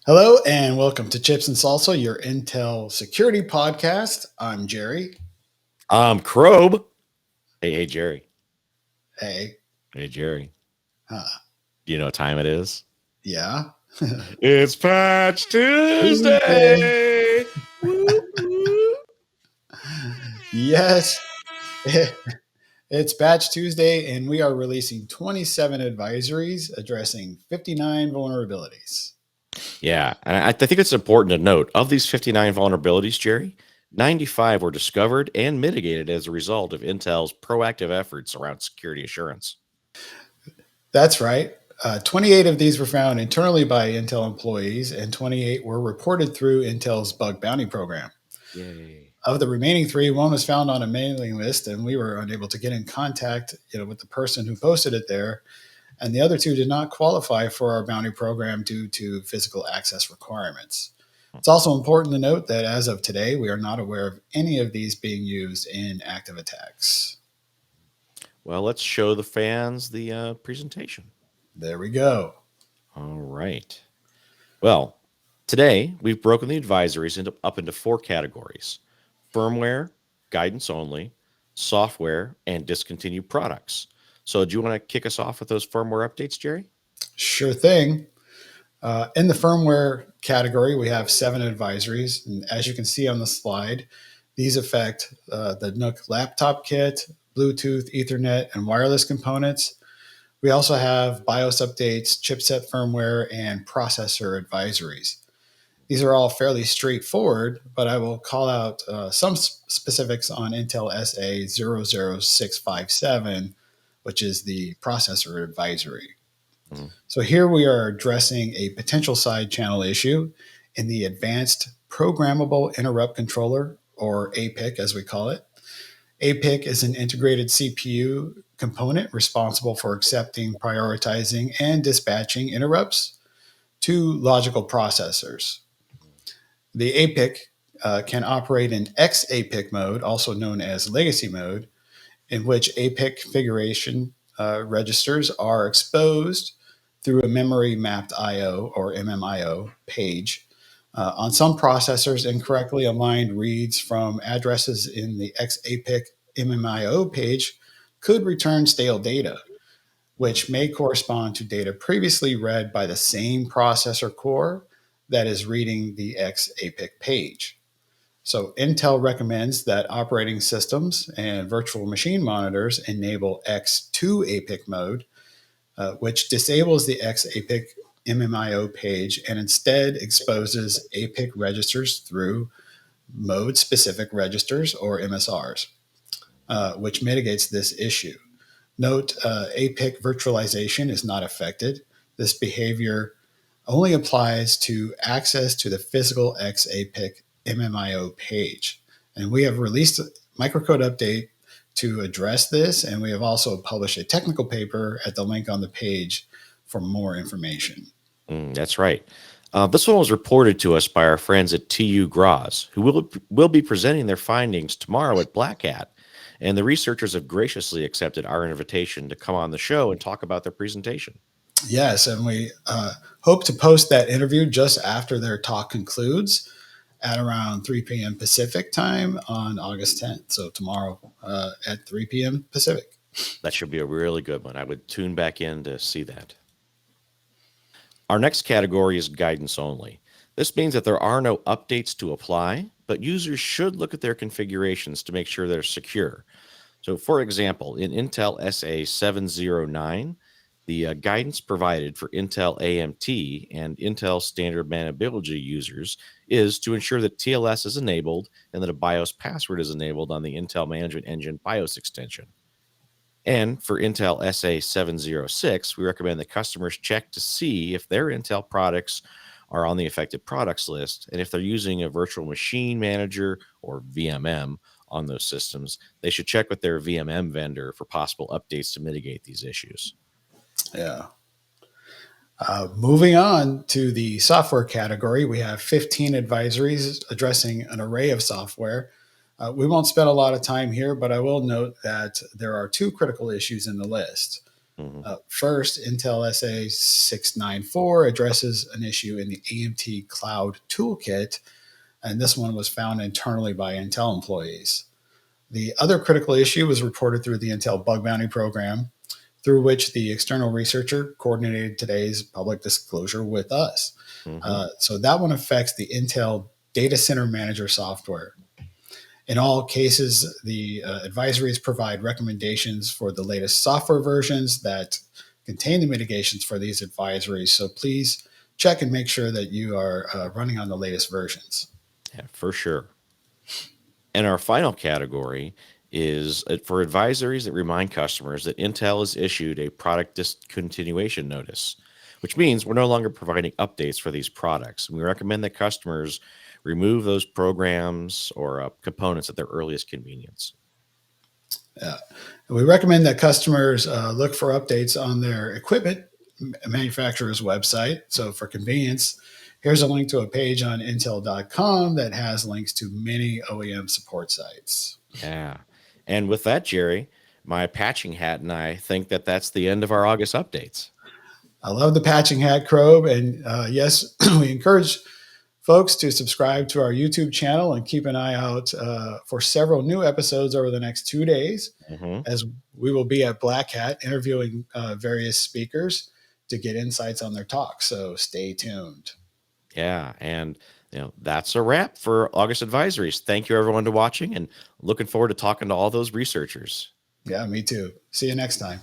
Hello and welcome to Chips and Salsa, your Intel security podcast. I'm Jerry. CRob. Hey, Jerry. Hey. Hey, Jerry. Huh. Do you know what time it is? Yeah. It's Patch Tuesday. Woo, woo. Yes. It's Batch Tuesday, and we are releasing 27 advisories addressing 59 vulnerabilities. Yeah, and I think it's important to note of these 59 vulnerabilities, Jerry, 95 were discovered and mitigated as a result of Intel's proactive efforts around security assurance. That's right. 28 of these were found internally by Intel employees, and 28 were reported through Intel's bug bounty program. Yay. Of the remaining three, one was found on a mailing list, and we were unable to get in contact, with the person who posted it there. And the other two did not qualify for our bounty program due to physical access requirements. It's also important to note that as of today, we are not aware of any of these being used in active attacks. Well, let's show the fans the presentation. There we go. All right. Well, today we've broken the advisories up into four categories: firmware, guidance only, software, and discontinued products. So, do you want to kick us off with those firmware updates, Jerry? Sure thing. In the firmware category, we have 7 advisories. And as you can see on the slide, these affect the Nook laptop kit, Bluetooth, Ethernet, and wireless components. We also have BIOS updates, chipset firmware, and processor advisories. These are all fairly straightforward, but I will call out some specifics on Intel SA00657, which is the processor advisory. Mhm. So here we are addressing a potential side channel issue in the Advanced Programmable Interrupt Controller, or APIC as we call it. APIC is an integrated CPU component responsible for accepting, prioritizing, and dispatching interrupts to logical processors. The APIC can operate in XAPIC mode, also known as legacy mode, in which APIC configuration registers are exposed through a memory mapped IO or MMIO page. On some processors, incorrectly aligned reads from addresses in the XAPIC MMIO page could return stale data, which may correspond to data previously read by the same processor core that is reading the XAPIC page. So Intel recommends that operating systems and virtual machine monitors enable X2 APIC mode, which disables the XAPIC MMIO page and instead exposes APIC registers through mode-specific registers, or MSRs, which mitigates this issue. Note, APIC virtualization is not affected. This behavior only applies to access to the physical XAPIC MMIO page. And we have released a microcode update to address this, and we have also published a technical paper at the link on the page for more information. That's right. This one was reported to us by our friends at TU Graz, who will be presenting their findings tomorrow at Black Hat. And the researchers have graciously accepted our invitation to come on the show and talk about their presentation. Yes, and we hope to post that interview just after their talk concludes at around 3 p.m. Pacific time on August 10th. So tomorrow at 3 p.m. Pacific. That should be a really good one. I would tune back in to see that. Our next category is guidance only. This means that there are no updates to apply, but users should look at their configurations to make sure they're secure. So, for example, in Intel SA709, the guidance provided for Intel AMT and Intel Standard Manageability users is to ensure that TLS is enabled and that a BIOS password is enabled on the Intel Management Engine BIOS extension. And for Intel SA706, we recommend that customers check to see if their Intel products are on the affected products list. And if they're using a virtual machine manager or VMM on those systems, they should check with their VMM vendor for possible updates to mitigate these issues. Yeah. Moving on to the software category, we have 15 advisories addressing an array of software. We won't spend a lot of time here, but I will note that there are 2 critical issues in the list. Hmm. First, Intel SA 694 addresses an issue in the AMT Cloud Toolkit, and this one was found internally by Intel employees. The other critical issue was reported through the Intel Bug Bounty program, through which the external researcher coordinated today's public disclosure with us. Hmm. So that one affects the Intel Data Center Manager software. In all cases, the advisories provide recommendations for the latest software versions that contain the mitigations for these advisories. So please check and make sure that you are running on the latest versions. Yeah, for sure. And our final category is for advisories that remind customers that Intel has issued a product discontinuation notice, which means we're no longer providing updates for these products. We recommend that customers remove those programs or components at their earliest convenience. Uh, we recommend that customers look for updates on their equipment manufacturer's website. So, for convenience, here's a link to a page on Intel.com that has links to many OEM support sites. Yeah. And with that, Jerry, my patching hat and I think that that's the end of our August updates. I love the patching hat, CRob. And yes, we encourage folks to subscribe to our YouTube channel and keep an eye out for several new episodes over the next 2 days, Hmm. as we will be at Black Hat interviewing various speakers to get insights on their talk. So stay tuned. Yeah. And that's a wrap for August advisories. Thank you everyone to watching and looking forward to talking to all those researchers. Yeah, me too. See you next time.